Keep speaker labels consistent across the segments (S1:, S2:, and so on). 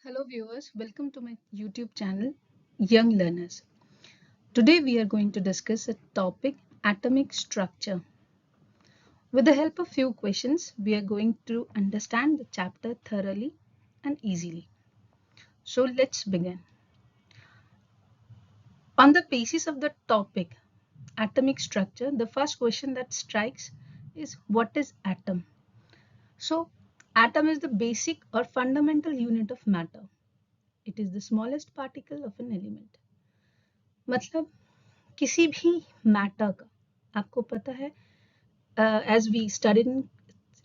S1: Hello viewers, welcome to my YouTube channel Young Learners. Today we are going to discuss a topic atomic structure. With the help of few questions, we are going to understand the chapter thoroughly and easily. So let's begin. On the basis of the topic atomic structure, the first question that strikes is what is atom? So atom is the basic or fundamental unit of matter. It is the smallest particle of an element. मतलब किसी भी matter का आपको पता है as we studied in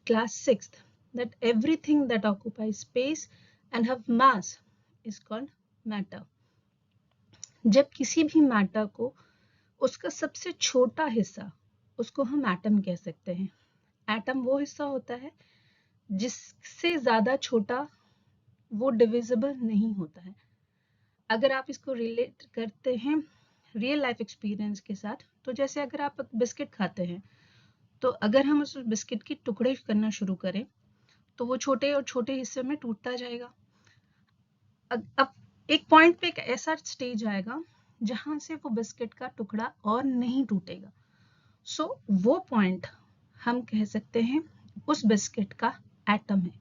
S1: class 6th that everything that occupies space and have mass is called matter. जब किसी भी मैटर को उसका सबसे छोटा हिस्सा उसको हम एटम कह सकते हैं. एटम वो हिस्सा होता है जिससे ज्यादा छोटा वो डिविजिबल नहीं होता है. अगर आप इसको रिलेट करते हैं रियल लाइफ एक्सपीरियंस के साथ, तो जैसे अगर आप बिस्किट खाते हैं तो अगर हम उस बिस्किट की टुकड़े करना शुरू करें तो वो छोटे और छोटे हिस्से में टूटता जाएगा. अब एक पॉइंट पे एक ऐसा स्टेज आएगा जहां से वो बिस्किट का टुकड़ा और नहीं टूटेगा. सो वो पॉइंट हम कह सकते हैं उस बिस्किट का एटम है.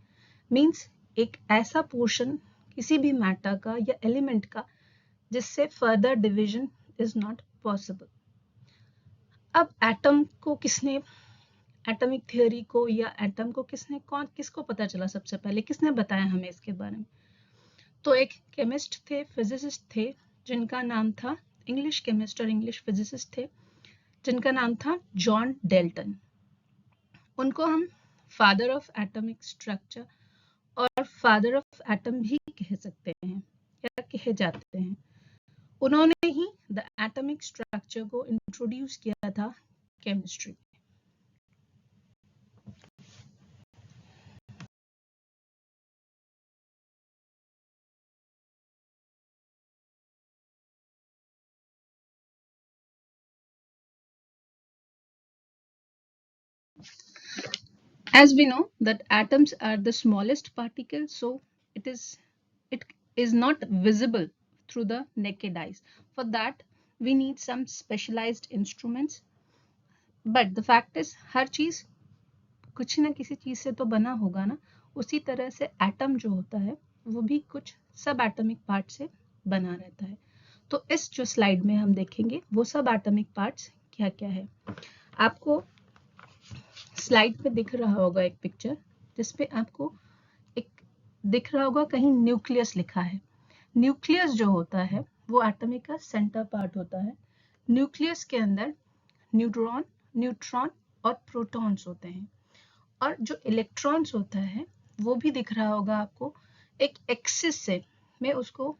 S1: मींस एक ऐसा पोर्शन किसी भी मैटर का या एलिमेंट का जिससे further division is not possible. अब एटम को किसने एटॉमिक थ्योरी को या एटम को किसको पता चला, सबसे पहले किसने बताया हमें इसके बारे में? तो एक केमिस्ट थे, फिजिसिस्ट थे, जिनका नाम था इंग्लिश केमिस्ट और इंग्लिश फिजिसिस्ट थे जिनका नाम था जॉन डेल्टन. उनको हम फादर ऑफ एटॉमिक स्ट्रक्चर और फादर ऑफ एटम भी कह सकते हैं या कहे जाते हैं. उन्होंने ही द एटॉमिक स्ट्रक्चर को इंट्रोड्यूस किया था chemistry. As we know that atoms are the smallest particle, so it is not visible through the naked eyes. For that we need some specialized instruments. But the fact is हर चीज कुछ ना किसी चीज से तो बना होगा ना. उसी तरह से एटम जो होता है वो भी कुछ सब एटॉमिक पार्ट से बना रहता है. तो इस जो स्लाइड में हम देखेंगे वो सब एटॉमिक पार्ट्स क्या क्या है. आपको स्लाइड पे दिख रहा होगा एक पिक्चर जिसपे आपको एक दिख रहा होगा कहीं न्यूक्लियस लिखा है. न्यूक्लियस जो होता है वो एटॉमिक का सेंटर पार्ट होता है. न्यूक्लियस के अंदर न्यूट्रॉन और प्रोटॉन्स होते हैं और जो इलेक्ट्रॉन्स होता है वो भी दिख रहा होगा आपको एक एक्सिस से में उसको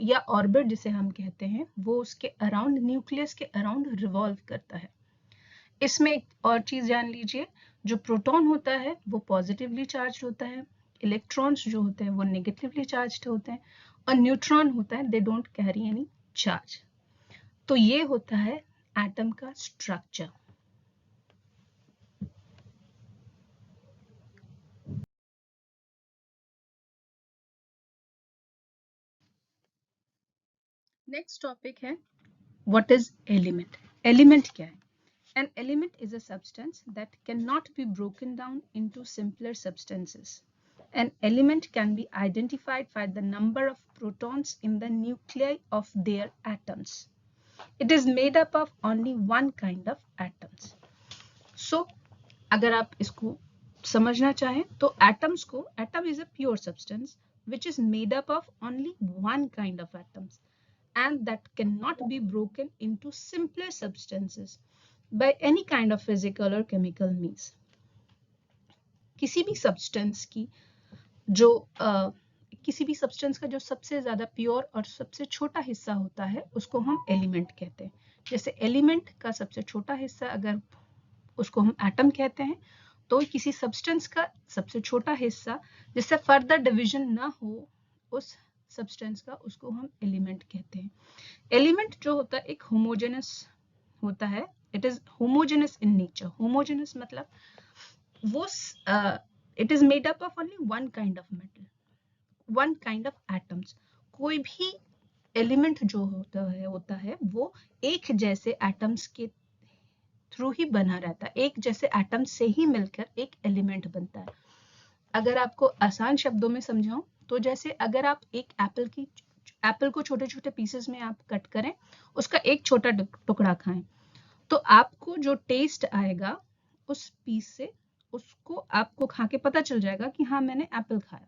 S1: या ऑर्बिट जिसे हम कहते हैं वो उसके अराउंड न्यूक्लियस के अराउंड रिवॉल्व करता है. इसमें एक और चीज जान लीजिए, जो प्रोटॉन होता है वो पॉजिटिवली चार्ज होता है, इलेक्ट्रॉन्स जो होते हैं वो नेगेटिवली चार्ज होते हैं और न्यूट्रॉन होता है they don't carry any charge. तो ये होता है एटम का स्ट्रक्चर. नेक्स्ट टॉपिक है व्हाट इज एलिमेंट. एलिमेंट क्या है? An element is a substance that cannot be broken down into simpler substances. An element can be identified by the number of protons in the nuclei of their atoms. It is made up of only one kind of atoms. So, अगर आप इसको समझना चाहें तो atoms को atom is a pure substance which is made up of only one kind of atoms and that cannot be broken into simpler substances by any kind of physical or chemical means. किसी भी substance की जो किसी भी substance का जो सबसे ज्यादा प्योर और सबसे छोटा हिस्सा होता है उसको हम एलिमेंट कहते हैं. जैसे एलिमेंट का सबसे छोटा हिस्सा अगर उसको हम एटम कहते हैं तो किसी सब्सटेंस का सबसे छोटा हिस्सा जिससे फर्दर डिवीजन ना हो उस सब्सटेंस का उसको हम एलिमेंट कहते हैं. एलिमेंट जो होता है एक होमोजेनस होता है. It is homogeneous in nature. Homogeneous मतलब वो it is made up of only one kind of metal. One kind of atoms. कोई भी एलिमेंट जो होता है वो एक जैसे एटम्स के थ्रू ही बना रहता है, एक जैसे एटम्स से ही मिलकर एक एलिमेंट बनता है। अगर आपको आसान शब्दों में समझाऊं तो जैसे अगर आप एक एप्पल को छोटे छोटे पीसेस में आप कट करें, उसका एक छोटा टुकड़ा खाएं, तो आपको जो टेस्ट आएगा उस पीस से, उसको आपको खा के पता चल जाएगा कि हाँ मैंने एप्पल खाया।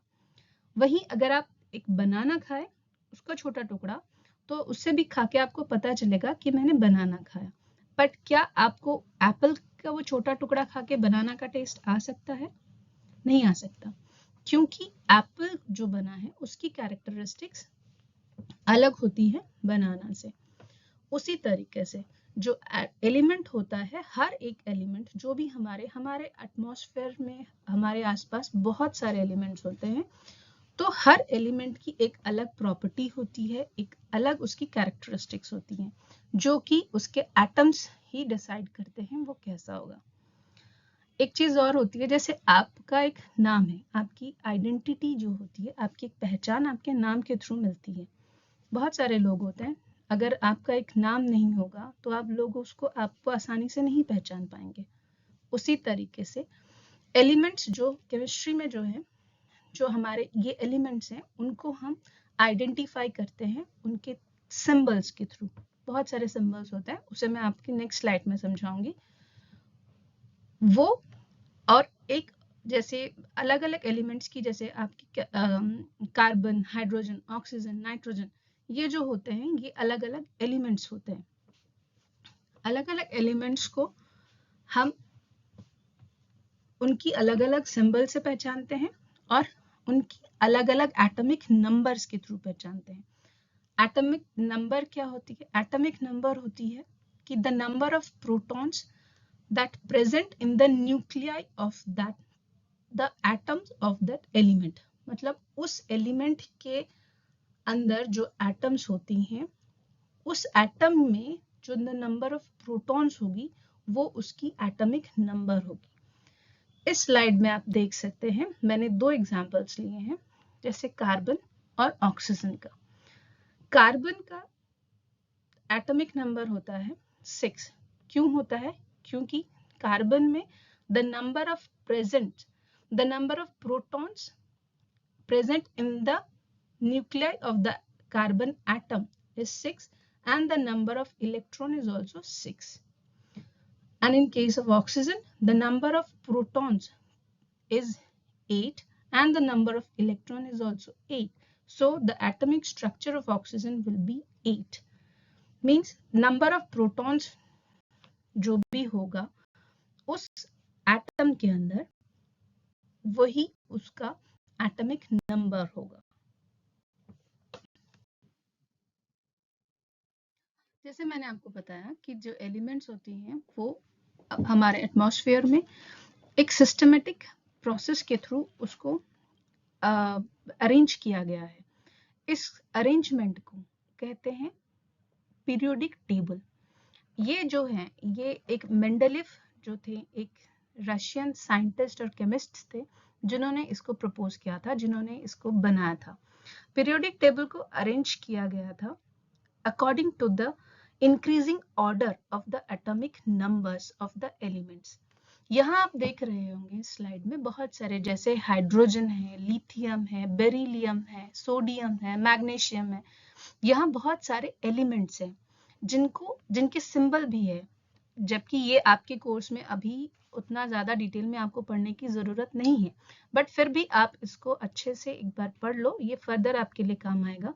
S1: वहीं अगर आप एक बनाना खाए, उसका छोटा टुकड़ा, तो उससे भी खा के आपको पता चलेगा कि मैंने बनाना खाया। बट क्या आपको एप्पल का वो छोटा टुकड़ा खा के बनाना का टेस्ट आ सकता है? नहीं आ सकता, क्योंकि एप्पल जो बना है उसकी कैरेक्टरिस्टिक्स अलग होती है बनाना से। उसी तरीके से जो एलिमेंट होता है, हर एक एलिमेंट जो भी हमारे एटमॉस्फेयर में हमारे आसपास बहुत सारे एलिमेंट्स होते हैं, तो हर एलिमेंट की एक अलग प्रॉपर्टी होती है, एक अलग उसकी कैरेक्टरिस्टिक्स होती हैं, जो कि उसके एटम्स ही डिसाइड करते हैं वो कैसा होगा। एक चीज और होती है, जैसे आपका एक नाम है, आपकी आइडेंटिटी जो होती है, आपकी एक पहचान आपके नाम के थ्रू मिलती है। बहुत सारे लोग होते हैं, अगर आपका एक नाम नहीं होगा तो आप लोग उसको आपको आसानी से नहीं पहचान पाएंगे। उसी तरीके से एलिमेंट्स जो केमिस्ट्री में जो है, जो हमारे ये एलिमेंट्स हैं, उनको हम आइडेंटिफाई करते हैं उनके सिंबल्स के थ्रू। बहुत सारे सिंबल्स होते हैं, उसे मैं आपकी नेक्स्ट स्लाइड में समझाऊंगी। वो और एक जैसे अलग अलग एलिमेंट्स की, जैसे आपकी कार्बन, हाइड्रोजन, ऑक्सीजन, नाइट्रोजन, ये जो होते हैं ये अलग अलग एलिमेंट्स होते हैं। अलग अलग एलिमेंट्स को हम उनकी अलग अलग सिंबल से पहचानते हैं और उनकी अलग अलग एटॉमिक नंबर्स के थ्रू पहचानते हैं। एटॉमिक नंबर क्या होती है? एटॉमिक नंबर होती है कि the number of protons that present in the nuclei of the atoms of that element। मतलब उस एलिमेंट के अंदर जो एटम्स होती हैं, उस एटम में जो द नंबर ऑफ प्रोटॉन्स होगी वो उसकी एटॉमिक नंबर होगी। इस स्लाइड में आप देख सकते हैं, मैंने दो एग्जांपल्स लिए हैं, जैसे कार्बन और ऑक्सीजन का। कार्बन का एटॉमिक नंबर होता है 6। क्यों होता है? क्योंकि कार्बन में the number of protons present in the nuclei of the carbon atom is 6 and the number of electron is also 6. And in case of oxygen, the number of protons is 8 and the number of electron is also 8. So the atomic structure of oxygen will be 8. Means number of protons जो भी होगा उस atom के अंदर, वही उसका atomic number होगा। जैसे मैंने आपको बताया कि जो एलिमेंट्स होती हैं वो हमारे एटमॉस्फेयर में एक सिस्टमेटिक प्रोसेस के थ्रू उसको अरेंज किया गया है। इस अरेंजमेंट को कहते हैं पीरियोडिक टेबल। ये जो है, ये एक मेंडलीव जो थे, एक रशियन साइंटिस्ट और केमिस्ट थे, जिन्होंने इसको प्रपोज किया था, जिन्होंने इसको बनाया था। पीरियोडिक टेबल को अरेंज किया गया था according to the increasing order of the atomic numbers of the elements. यहाँ आप देख रहे होंगे स्लाइड में बहुत सारे, जैसे हाइड्रोजन है, लिथियम है, बेरिलियम है, सोडियम है, मैग्नीशियम है। यहाँ बहुत सारे एलिमेंट्स हैं जिनके सिंबल भी है, जबकि ये आपके कोर्स में अभी उतना ज्यादा डिटेल में आपको पढ़ने की जरूरत नहीं है, बट फिर भी आप इसको अच्छे से एक बार पढ़ लो, ये फर्दर आपके लिए काम आएगा।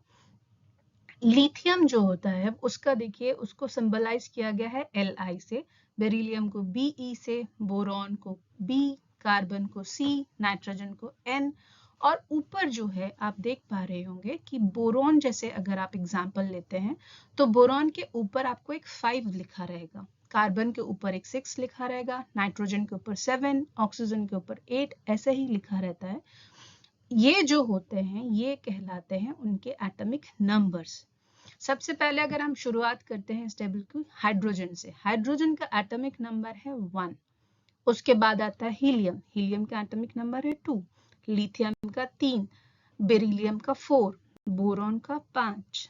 S1: लिथियम जो होता है उसका देखिए, उसको सिंबलाइज किया गया है Li से, बेरिलियम को Be से, बोरॉन को B, कार्बन को C, नाइट्रोजन को N, और ऊपर जो है आप देख पा रहे होंगे कि बोरॉन जैसे अगर आप एग्जांपल लेते हैं तो बोरॉन के ऊपर आपको एक 5 लिखा रहेगा, कार्बन के ऊपर एक 6 लिखा रहेगा, नाइट्रोजन के ऊपर 7, ऑक्सीजन के ऊपर 8, ऐसे ही लिखा रहता है। ये जो होते हैं ये कहलाते हैं उनके एटॉमिक नंबर्स। सबसे पहले अगर हम शुरुआत करते हैं इस टेबल की हाइड्रोजन से, हाइड्रोजन का एटॉमिक नंबर है 1। उसके बाद आता है हीलियम, हीलियम का एटॉमिक नंबर है 2, लिथियम का 3, बेरिलियम का 4, बोरॉन का 5।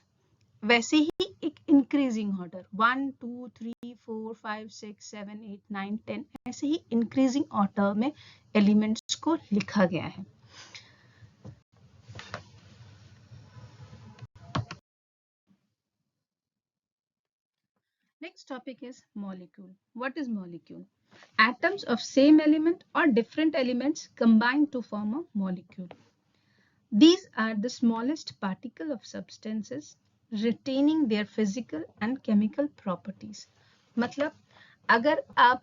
S1: वैसे ही एक इंक्रीजिंग ऑर्डर 1 2 3 4 5 6 7 8 9 10 ऐसे ही इंक्रीजिंग ऑर्डर में एलिमेंट्स को लिखा गया है। Next topic is molecule. What is molecule? Atoms of same element or different elements combine to form a molecule. These are the smallest particle of substances retaining their physical and chemical properties. मतलब अगर आप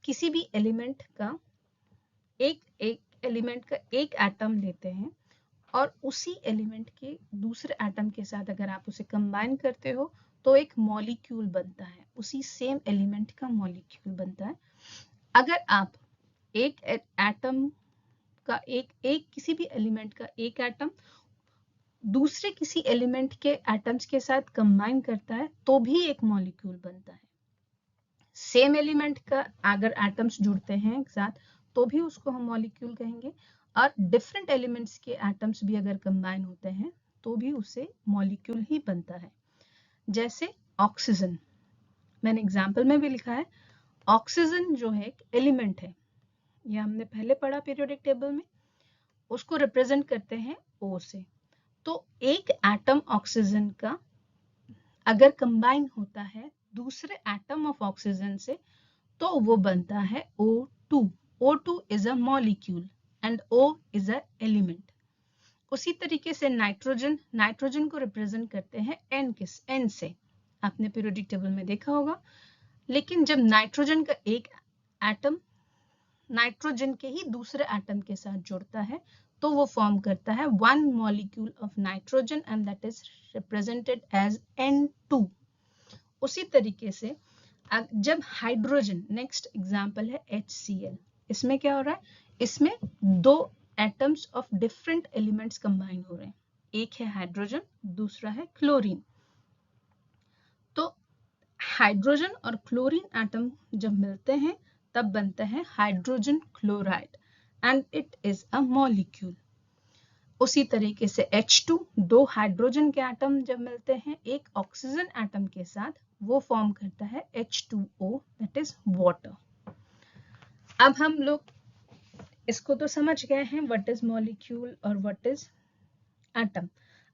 S1: किसी भी element का एक element का एक atom लेते हैं और उसी एलिमेंट के दूसरे एटम के साथ अगर आप उसे कंबाइन करते हो तो एक मॉलिक्यूल बनता है, उसी सेम एलिमेंट का मॉलिक्यूल बनता है। अगर आप एक एटम का एक किसी भी एलिमेंट का एक एटम दूसरे किसी एलिमेंट के एटम्स के साथ कंबाइन करता है तो भी एक मॉलिक्यूल बनता है। सेम एलिमेंट का अगर एटम्स जुड़ते हैं एक साथ तो भी उसको हम मॉलिक्यूल कहेंगे, और डिफरेंट एलिमेंट्स के एटम्स भी अगर कंबाइन होते हैं तो भी उसे मॉलिक्यूल ही बनता है। जैसे ऑक्सीजन, मैंने एग्जाम्पल में भी लिखा है। ऑक्सीजन जो है एक एलिमेंट है, ये हमने पहले पढ़ा पीरियोडिक टेबल में, उसको रिप्रेजेंट करते हैं O से। तो एक एटम ऑक्सीजन का अगर कंबाइन होता है दूसरे एटम ऑफ ऑक्सीजन से तो वो बनता है O2। O2 is a molecule and O is a element। उसी तरीके से नाइट्रोजन को रिप्रेजेंट करते हैं N से, आपने पीरियोडिक टेबल में देखा होगा। लेकिन जब नाइट्रोजन का एक एटम नाइट्रोजन के ही दूसरे एटम के साथ जुड़ता है तो वो फॉर्म करता है one molecule of nitrogen and that is represented as N2। उसी तरीके से जब हाइड्रोजन, नेक्स्ट एग्जांपल है HCl, इसमें क्या हो रहा है, इसमें दो atoms of different elements combine हो रहे हैं, एक है हाइड्रोजन दूसरा है क्लोरीन। तो हाइड्रोजन और क्लोरीन एटम जब मिलते हैं तब बनता है hydrogen chloride and it is a molecule. उसी तरीके से H2, दो हाइड्रोजन के एटम जब मिलते हैं एक ऑक्सीजन एटम के साथ वो फॉर्म करता है H2O दैट इज वाटर। अब हम लोग इसको तो समझ गए हैं व्हाट इज मॉलिक्यूल और व्हाट इज एटम।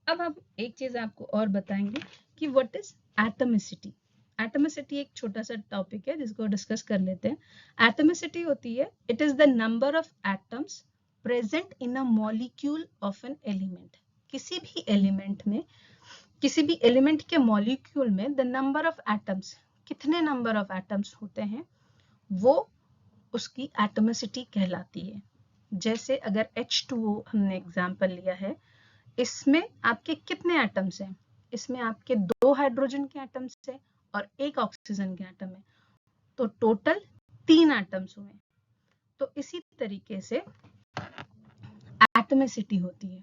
S1: अब हम एक चीज आपको और बताएंगे कि व्हाट इज एटमिसिटी। एटमिसिटी एक छोटा सा टॉपिक है जिसको डिस्कस कर लेते हैं। एटमिसिटी होती है it is the number of atoms present in a molecule of an element. किसी भी एलिमेंट में, किसी भी एलिमेंट के मॉलिक्यूल में द नंबर ऑफ एटम्स, कितने नंबर ऑफ एटम्स होते हैं वो उसकी एटमिसिटी कहलाती है। जैसे अगर H2O हमने एग्जाम्पल लिया है, इसमें आपके कितने एटम्स हैं, इसमें आपके दो हाइड्रोजन के एटम्स है और एक ऑक्सीजन के एटम है, तो टोटल 3 एटम्स हुए। तो इसी तरीके से एटमिसिटी होती है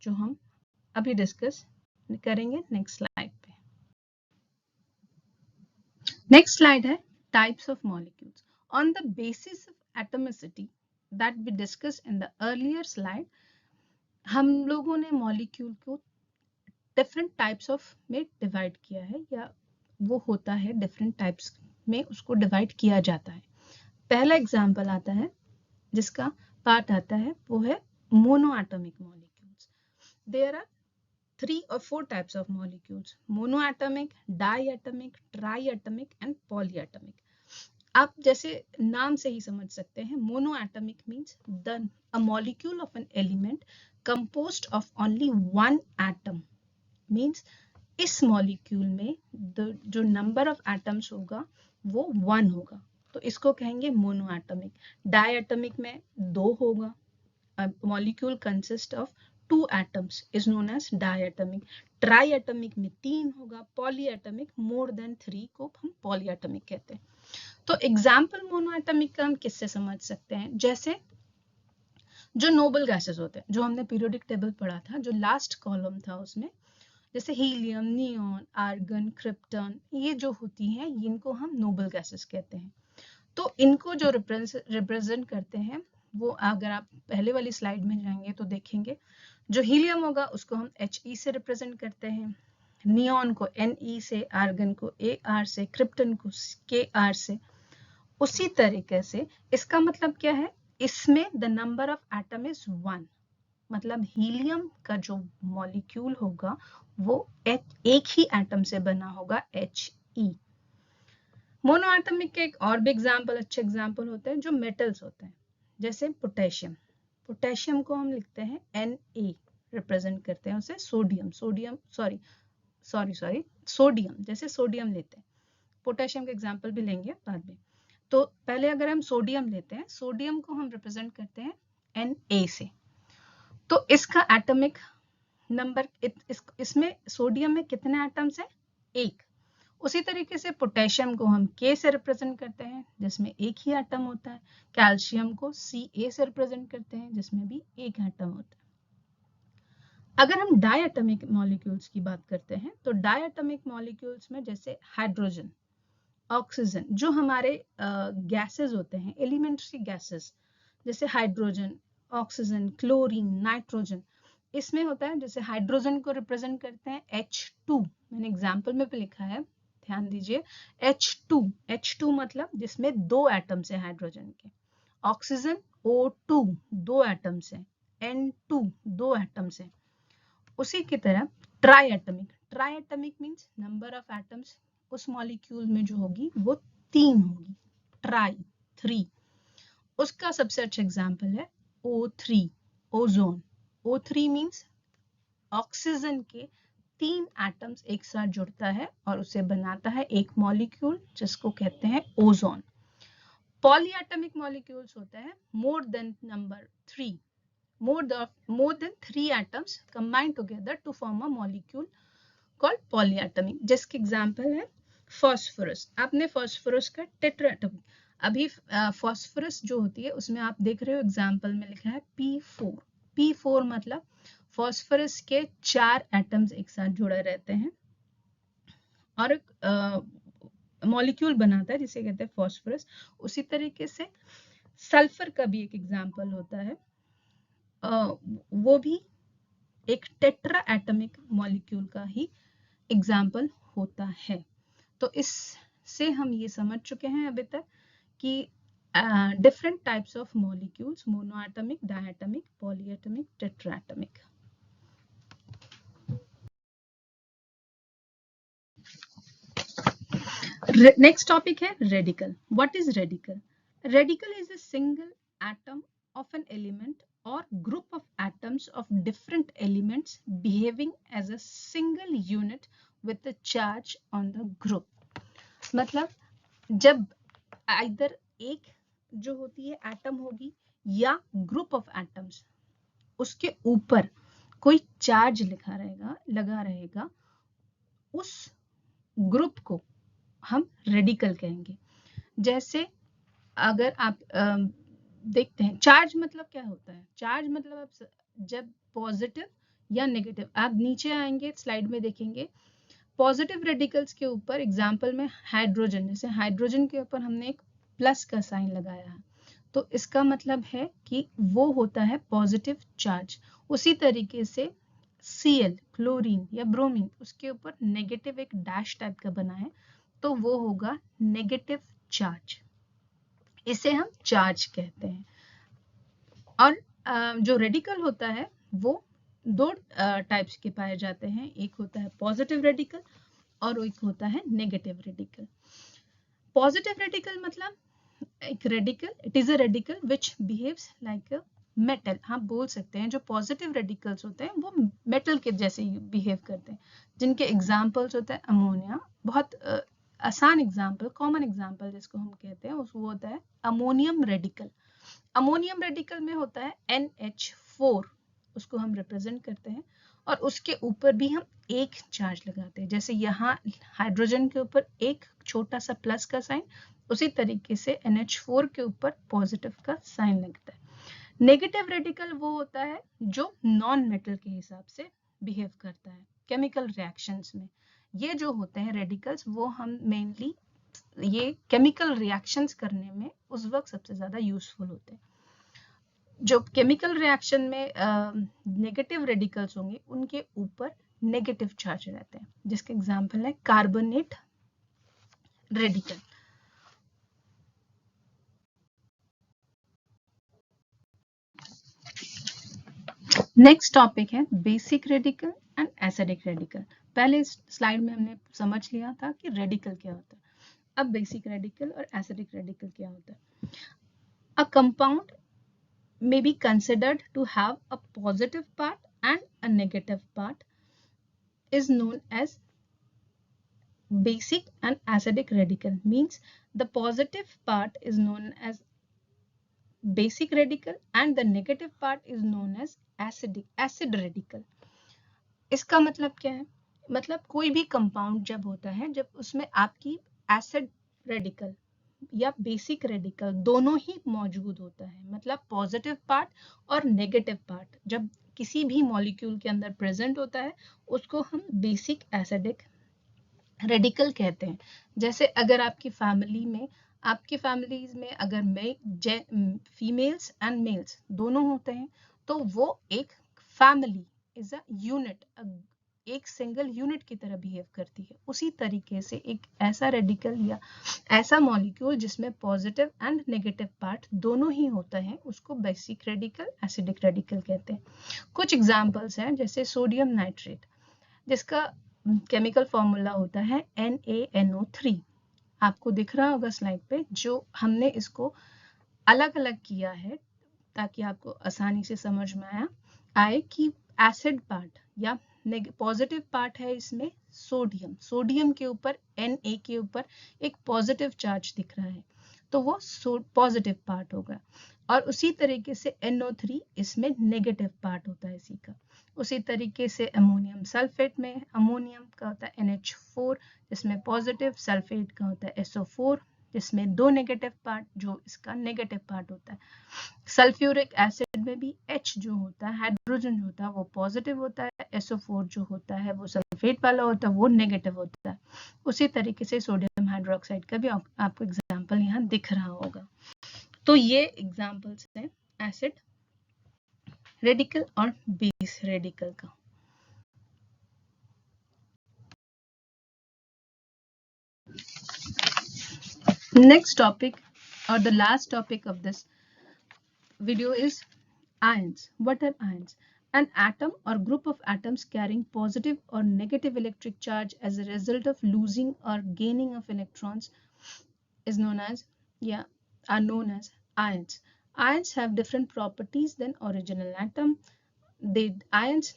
S1: जो हम अभी डिस्कस करेंगे नेक्स्ट स्लाइड पे। नेक्स्ट स्लाइड है types of molecules. On the basis of atomicity that we discuss in the earlier slide, हम लोगों ने मॉलिक्यूल को डिफरेंट टाइप्स ऑफ में डिवाइड किया है, या वो होता है डिफरेंट टाइप्स में उसको डिवाइड किया जाता है। पहला एग्जांपल आता है जिसका पार्ट आता है वो है monoatomic molecules. There are 3 or 4 types of molecules: monoatomic, diatomic, triatomic and polyatomic। आप जैसे नाम से ही समझ सकते हैं, monoatomic means a molecule of an element composed of only one atom, means इस मॉलिक्यूल में जो नंबर ऑफ एटम्स होगा वो 1 होगा, तो इसको कहेंगे मोनोएटॉमिक। डायटॉमिक में 2 होगा, molecule consist of 2 atoms is known as diatomic। Triatomic में 3 होगा, पॉलीएटॉमिक मोर देन 3 को हम पॉलीएटॉमिक कहते हैं। तो एग्जाम्पल मोनोएटॉमिक का हम किससे समझ सकते हैं, जैसे जो नोबल गैसेस होते हैं जो हमने पीरियोडिक टेबल पढ़ा था, जो लास्ट कॉलम था उसमें, जैसे हीलियम, नियॉन, आर्गन, क्रिप्टन, ये जो होती हैं इनको हम नोबल गैसेस कहते हैं। तो इनको जो रिप्रेजेंट करते हैं वो अगर आप पहले वाली स्लाइड में जाएंगे तो देखेंगे जो हीलियम होगा उसको हम He से रिप्रेजेंट करते हैं, नियॉन को Ne से, आर्गन को Ar से, क्रिप्टन को Kr से। उसी तरीके से इसका मतलब क्या है, इसमें the number of atom is 1, मतलब हीलियम का जो मॉलिक्यूल होगा वो एक ही एटम से बना होगा He। मोनोएटमिक के एक और भी एग्जाम्पल, अच्छे एग्जाम्पल होते हैं जो मेटल्स होते हैं, जैसे पोटेशियम। पोटेशियम को हम लिखते हैं Na, रिप्रेजेंट करते हैं उसे सोडियम, सोडियम, जैसे सोडियम लेते हैं, पोटेशियम का एग्जाम्पल भी लेंगे बाद में। तो पहले अगर हम सोडियम लेते हैं, सोडियम को हम रिप्रेजेंट करते हैं Na से, तो इसका एटॉमिक नंबर इसमें सोडियम में कितने एटम्स हैं, 1। उसी तरीके से पोटेशियम को हम K से रिप्रेजेंट करते हैं जिसमें एक ही एटम होता है, कैल्शियम को Ca से रिप्रेजेंट करते हैं जिसमें भी एक एटम होता है। अगर हम डायटॉमिक मॉलिक्यूल्स की बात करते हैं तो डायटॉमिक मॉलिक्यूल्स में जैसे हाइड्रोजन, ऑक्सीजन, जो हमारे गैसेस होते हैं, एलिमेंट्री गैसेस, जैसे हाइड्रोजन, ऑक्सीजन, क्लोरीन, नाइट्रोजन, इसमें होता है जैसे हाइड्रोजन को रिप्रेजेंट करते हैं H2, मैंने एग्जाम्पल में भी लिखा है, ध्यान दीजिए, H2 मतलब जिसमें 2 एटम्स है हाइड्रोजन के, ऑक्सीजन O2 2 एटम्स है, N2 2 एटम्स है। उसी की तरह ट्राइएटमिक मींस नंबर ऑफ एटम्स उस मॉलिक्यूल में जो होगी वो 3 होगी, ट्राई 3। उसका सबसे अच्छा एग्जांपल है O3, ozone. O3 means oxygen के 3 एटम्स एक साथ जुड़ता है और उसे बनाता है एक मॉलिक्यूल जिसको कहते हैं ओजोन। पॉलीएटमिक मॉलिक्यूल्स होते हैं more than 3, more than 3 atoms combined together to form a molecule called polyatomic, जिसके एग्जांपल है फास्फोरस। आपने फास्फोरस का टेट्राएटम, अभी फास्फोरस जो होती है उसमें आप देख रहे हो एग्जांपल में लिखा है P4 मतलब फास्फोरस के 4 एटम्स एक साथ जुड़े रहते हैं और मॉलिक्यूल बनाता है जिसे कहते हैं फास्फोरस। उसी तरीके से सल्फर का भी एक एग्जांपल होता है, वो भी एक टेट्रा एटमिक मॉलिक्यूल का ही एग्जाम्पल होता है। तो इससे हम ये समझ चुके हैं अभी तक कि different types of molecules, monoatomic, diatomic, polyatomic, tetraatomic. Next topic है radical. What is radical? Radical is a single atom of an element or group of atoms of different elements behaving as a single unit with a charge on the group। मतलब जब either एक जो होती है atom होगी या group of atoms, उसके ऊपर कोई चार्ज लगा रहेगा, उस ग्रुप को हम रेडिकल कहेंगे। जैसे अगर आप देखते हैं चार्ज मतलब क्या होता है, चार्ज मतलब आप जब पॉजिटिव या नेगेटिव, आप नीचे आएंगे स्लाइड में देखेंगे पॉजिटिव रेडिकल्स के ऊपर, एग्जांपल में हाइड्रोजन, जैसे हाइड्रोजन के ऊपर हमने एक प्लस का साइन लगाया है तो इसका मतलब है कि वो होता है पॉजिटिव चार्ज। उसी तरीके से Cl, क्लोरीन या ब्रोमीन, उसके ऊपर नेगेटिव एक डैश टाइप का बना है तो वो होगा नेगेटिव चार्ज, इसे हम चार्ज कहते हैं। और जो रेडिकल होता है वो 2 टाइप्स के पाए जाते हैं, एक होता है पॉजिटिव रेडिकल और एक होता है नेगेटिव रेडिकल। पॉजिटिव रेडिकल मतलब एक radical, it is a radical which behaves like a metal. हम बोल सकते हैं जो पॉजिटिव रेडिकल्स होते हैं वो मेटल के जैसे बिहेव करते हैं, जिनके एग्जांपल्स होते हैं अमोनिया, बहुत आसान एग्जांपल, कॉमन एग्जांपल जिसको हम कहते हैं वो होता है अमोनियम रेडिकल। अमोनियम रेडिकल में होता है NH4, उसको हम रिप्रेजेंट करते हैं और उसके ऊपर भी हम एक चार्ज लगाते हैं, जैसे यहाँ हाइड्रोजन के ऊपर एक छोटा सा प्लस का साइन, उसी तरीके से NH4 के ऊपर पॉजिटिव का साइन लगता है। नेगेटिव रेडिकल वो होता है जो नॉन मेटल के हिसाब से बिहेव करता है केमिकल रिएक्शंस में। ये जो होते हैं रेडिकल्स वो हम मेनली ये केमिकल रिएक्शंस करने में उस वक्त सबसे ज्यादा यूजफुल होते हैं। जो केमिकल रिएक्शन में नेगेटिव रेडिकल्स होंगे उनके ऊपर नेगेटिव चार्ज रहते हैं, जिसके एग्जांपल है कार्बोनेट रेडिकल। नेक्स्ट टॉपिक है basic radical and acidic radical. पहले स्लाइड में हमने समझ लिया था कि रेडिकल क्या होता है, अब बेसिक रेडिकल और एसिडिक रेडिकल क्या होता है। A compound may be considered to have a positive part and a negative part is known as basic and acidic radical. Means the positive part is known as basic radical and the negative part is known as acid radical. इसका मतलब क्या है? मतलब कोई भी compound जब होता है, जब उसमें आपकी एसिड रेडिकल या बेसिक रेडिकल दोनों ही मौजूद होता है, मतलब पॉजिटिव पार्ट और नेगेटिव पार्ट जब किसी भी मॉलिक्यूल के अंदर प्रेजेंट होता है, उसको हम बेसिक एसिडिक रेडिकल कहते हैं। जैसे अगर आपकी फैमिलीज में अगर फीमेल्स एंड मेल्स दोनों होते हैं, तो वो एक फैमिली इज अ यूनिट, एक सिंगल यूनिट की तरह बिहेव करती है। उसी तरीके से एक ऐसा रेडिकल या ऐसा मॉलिक्यूल जिसमें पॉजिटिव एंड नेगेटिव पार्ट दोनों ही होता है, उसको बेसिक रेडिकल एसिडिक रेडिकल कहते हैं। कुछ एग्जांपल्स हैं, जैसे सोडियम नाइट्रेट, जिसका केमिकल फॉर्मूला होता है NaNO3। आपको दिख रहा होगा स्लाइड पे, जो हमने इसको अलग अलग किया है ताकि आपको आसानी से समझ में आए कि एसिड पार्ट या पॉजिटिव पार्ट है इसमें सोडियम के ऊपर Na के ऊपर एक पॉजिटिव चार्ज दिख रहा है, तो वो पॉजिटिव पार्ट होगा। और उसी तरीके से NO3 इसमें नेगेटिव पार्ट होता है इसी का। उसी तरीके से अमोनियम सल्फेट में अमोनियम का होता है NH4, जिसमें पॉजिटिव, सल्फेट का होता है SO4, जिसमें दो नेगेटिव पार्ट, जो इसका नेगेटिव पार्ट होता है। सल्फ्यूरिक एसिड में भी H जो होता है, हाइड्रोजन जो होता है वो पॉजिटिव होता है, SO4 जो होता है वो सल्फेट वाला होता है, वो नेगेटिव होता है। उसी तरीके से सोडियम हाइड्रोक्साइड का भी आपको एग्जाम्पल यहाँ दिख रहा होगा। तो ये एग्जाम्पल्स हैं एसिड रेडिकल और बेस रेडिकल का। Next topic or the last topic of this video is ions. What are ions? An atom or group of atoms carrying positive or negative electric charge as a result of losing or gaining of electrons is known as ions. Ions have different properties than original atom. Ions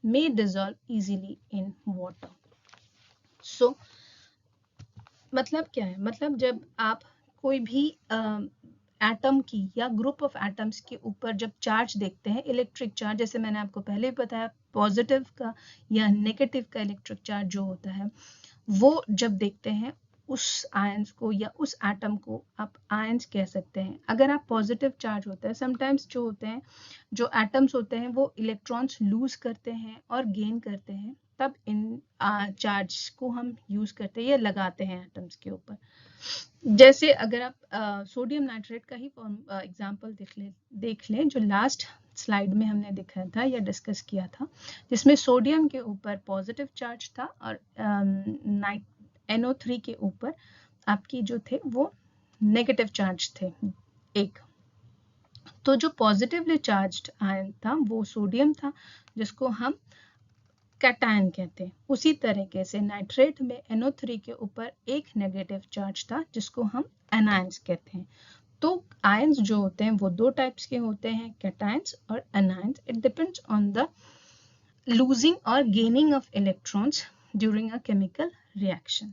S1: may dissolve easily in water. So मतलब क्या है? मतलब जब आप कोई भी atom की या ग्रुप ऑफ एटम्स के ऊपर जब चार्ज देखते हैं, इलेक्ट्रिक चार्ज, जैसे मैंने आपको पहले बताया, पॉजिटिव का या नेगेटिव का इलेक्ट्रिक चार्ज जो होता है, वो जब देखते हैं उस आयंस को या उस एटम को आप आयंस कह सकते हैं। अगर आप पॉजिटिव चार्ज होता है, समटाइम्स जो होते हैं, जो एटम्स होते हैं वो इलेक्ट्रॉन्स लूज करते हैं और गेन करते हैं, तब इन चार्ज को हम यूज करते हैं या लगाते हैं एटम्स के ऊपर। जैसे अगर आप सोडियम नाइट्रेट का ही एग्जांपल देख लें, जो लास्ट स्लाइड में हमने दिखाया था या डिस्कस किया था, जिसमें सोडियम के ऊपर पॉजिटिव चार्ज था और NO3 के ऊपर आपकी जो थे वो नेगेटिव चार्ज थे एक। तो जो पॉजिटिवली चार्ज्ड आयन था वो सोडियम था, जिसको हम कैटायन कहते हैं। उसी तरीके से नाइट्रेट में NO3 के ऊपर एक नेगेटिव चार्ज था, जिसको हम एनायंस कहते हैं। तो आयंस जो होते हैं वो दो टाइप्स के होते हैं, कैटायंस और anions. It depends on the losing और gaining of electrons during a chemical reaction.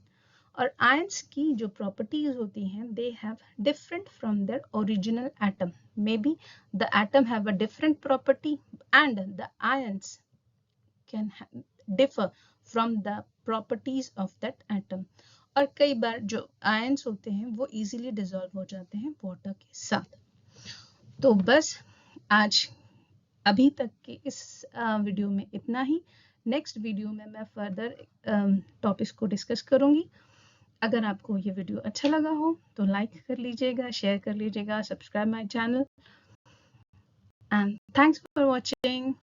S1: और आयंस की जो प्रॉपर्टीज होती हैं, they have different from their original atom. May be the atom have a different property and the ions can differ from the properties of that atom. और कई बार जो ions होते हैं वो इजीली डिसॉल्व हो जाते हैं वाटर के साथ। तो बस आज अभी तक के इस वीडियो में इतना ही। नेक्स्ट वीडियो में मैं फर्दर टॉपिक्स को डिस्कस करूंगी। अगर आपको ये वीडियो अच्छा लगा हो तो लाइक कर लीजिएगा, शेयर कर लीजिएगा, subscribe my channel. And thanks for watching.